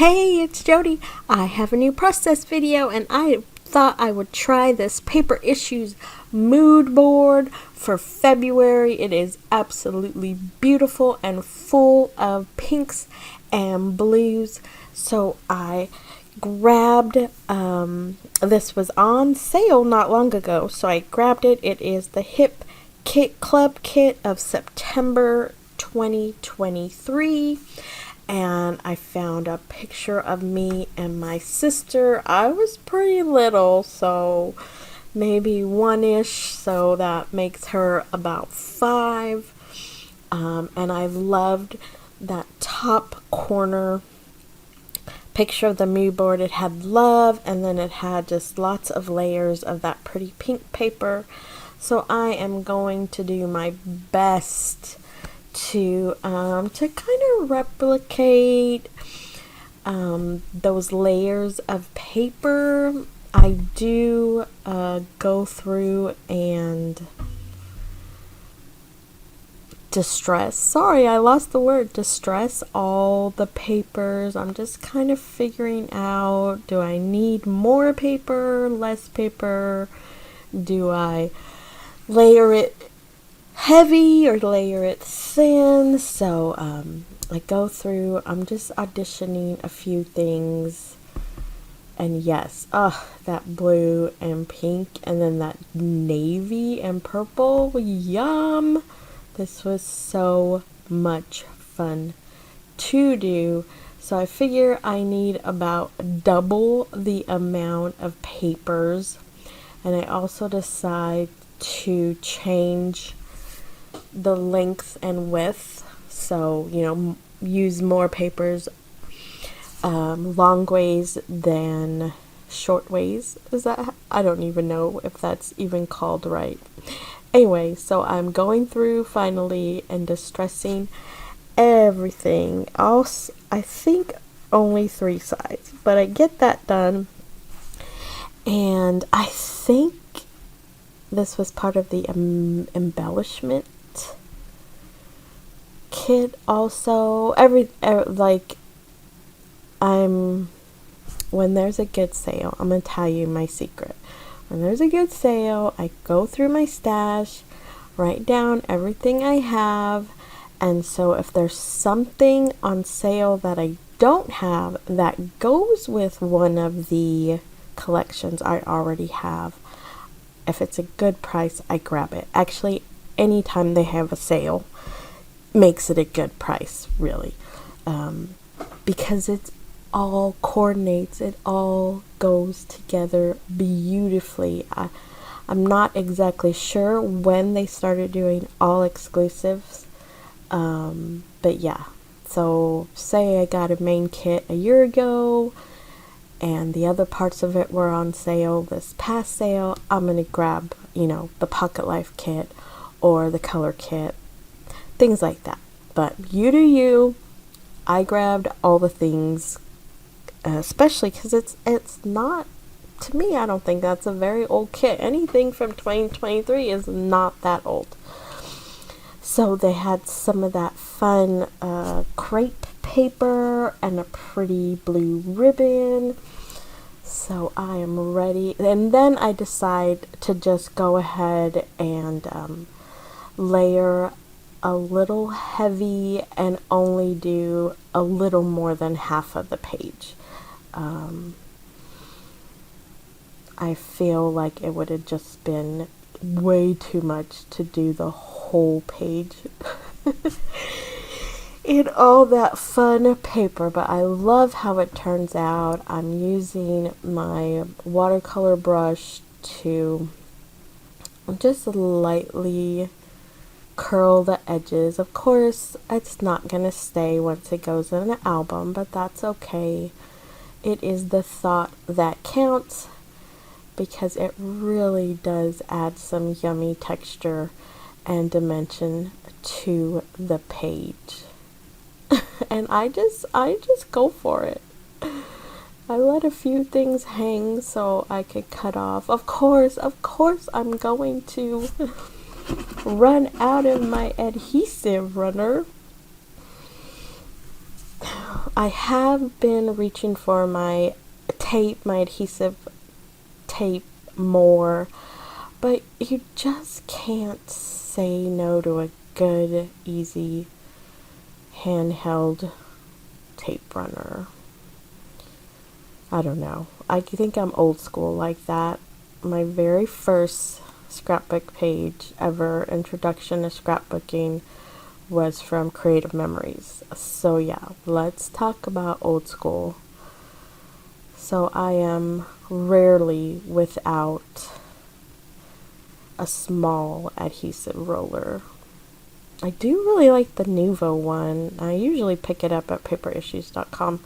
Hey, it's Jody. I have a new process video and I thought I would try this Paper Issues mood board for February. It is absolutely beautiful and full of pinks and blues. So I grabbed, this was on sale not long ago, so I grabbed it. It is the Hip Kit Club Kit of September 2023. And I found a picture of me and my sister. I was pretty little, so maybe one-ish, so that makes her about 5. And I loved that top corner picture of the mood board. It had love, and then it had just lots of layers of that pretty pink paper. So I am going to do my best to kind of replicate those layers of paper. I do go through and distress all the papers. I'm just kind of figuring out, do I need more paper, less paper? Do I layer it heavy or layer it thin? So I go through, I'm just auditioning a few things, and yes, that blue and pink, and then that navy and purple, yum. This was so much fun to do. So I figure I need about double the amount of papers, and I also decide to change the length and width, so use more papers long ways than short ways. Is that, I don't even know if that's even called right. Anyway, so I'm going through finally and distressing everything else. I think only 3 sides, but I get that done, and I think this was part of the embellishment kit also. When there's a good sale, I'm gonna tell you my secret. When there's a good sale, I go through my stash, write down everything I have, and so if there's something on sale that I don't have that goes with one of the collections I already have, if it's a good price, I grab it. Actually, anytime they have a sale makes it a good price, really, because it all coordinates, it all goes together beautifully. I'm not exactly sure when they started doing all exclusives, but yeah, so say I got a main kit a year ago and the other parts of it were on sale this past sale, I'm gonna grab the Pocket Life kit or the color kit, things like that. But you do you. I grabbed all the things, especially because it's not, to me, I don't think that's a very old kit. Anything from 2023 is not that old. So they had some of that fun crepe paper and a pretty blue ribbon. So I am ready, and then I decide to just go ahead and layer a little heavy and only do a little more than half of the page. I feel like it would have just been way too much to do the whole page in all that fun paper, but I love how it turns out. I'm using my watercolor brush to just lightly curl the edges. Of course, it's not going to stay once it goes in an album, but that's okay. It is the thought that counts, because it really does add some yummy texture and dimension to the page. And I just go for it. I let a few things hang so I could cut off. Of course, I'm going to run out of my adhesive runner. I have been reaching for my tape, my adhesive tape more, but you just can't say no to a good, easy, handheld tape runner. I don't know. I think I'm old school like that. My very first scrapbook page ever, introduction to scrapbooking, was from Creative Memories. So yeah, let's talk about old school. So I am rarely without a small adhesive roller. I do really like the Nuvo one. I usually pick it up at paperissues.com.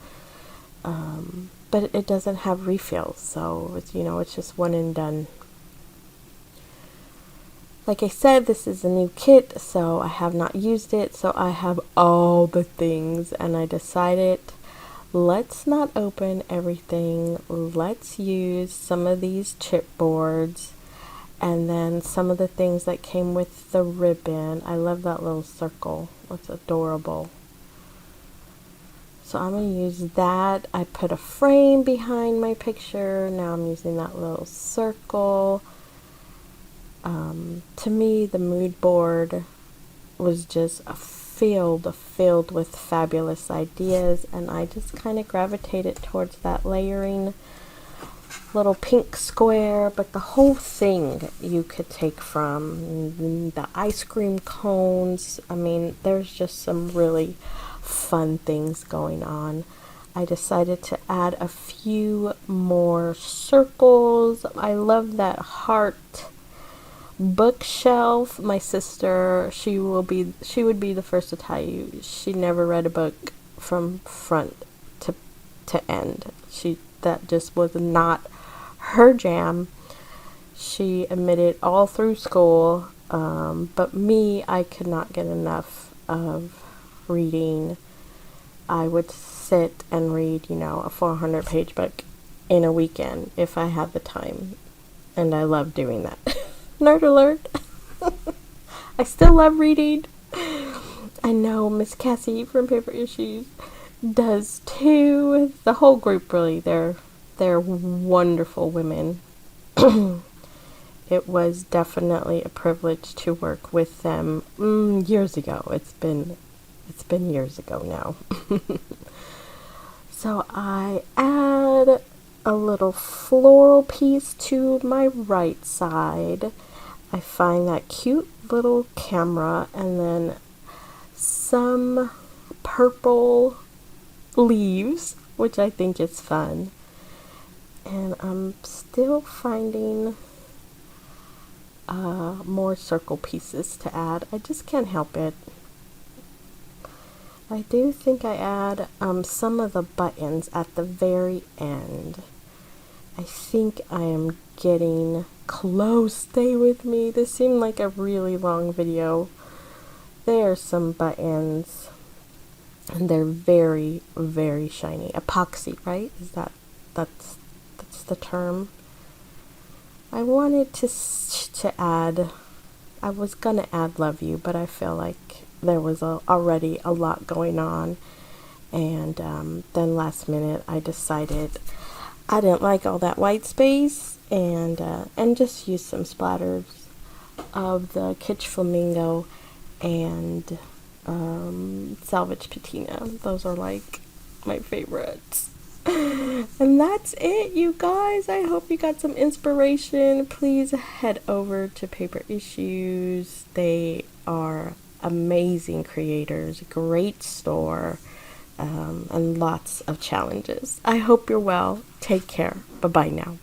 But it doesn't have refills, so it's just one and done. Like I said, this is a new kit, so I have not used it, so I have all the things, and I decided, let's not open everything. Let's use some of these chipboards, and then some of the things that came with the ribbon. I love that little circle. It's adorable. So I'm going to use that. I put a frame behind my picture. Now I'm using that little circle. To me, the mood board was just filled with fabulous ideas, and I just kind of gravitated towards that layering little pink square, but the whole thing you could take from the ice cream cones. I mean, there's just some really fun things going on. I decided to add a few more circles. I love that heart bookshelf. My sister, she would be the first to tell you she never read a book from front to end. That just was not her jam. She admitted all through school, but me, I could not get enough of reading. I would sit and read, a 400-page book in a weekend if I had the time, and I love doing that. Nerd alert. I still love reading. I know Miss Cassie from Paper Issues does too. The whole group, really, they're wonderful women. It was definitely a privilege to work with them years ago. It's been years ago now. So I add a little floral piece to my right side. I find that cute little camera, and then some purple leaves, which I think is fun. And I'm still finding more circle pieces to add. I just can't help it. I do think I add some of the buttons at the very end. I think I am getting close. Stay with me. This seemed like a really long video. There are some buttons, and they're very, very shiny. Epoxy, right? That's the term. I wanted to add. I was gonna add "Love You," but I feel like there was already a lot going on, and then last minute I decided I didn't like all that white space, and just use some splatters of the Kitsch Flamingo and Salvage Patina. Those are like my favorites. And that's it, you guys. I hope you got some inspiration. Please head over to Paper Issues. They are amazing creators, great store, and lots of challenges. I hope you're well. Take care. Bye-bye now.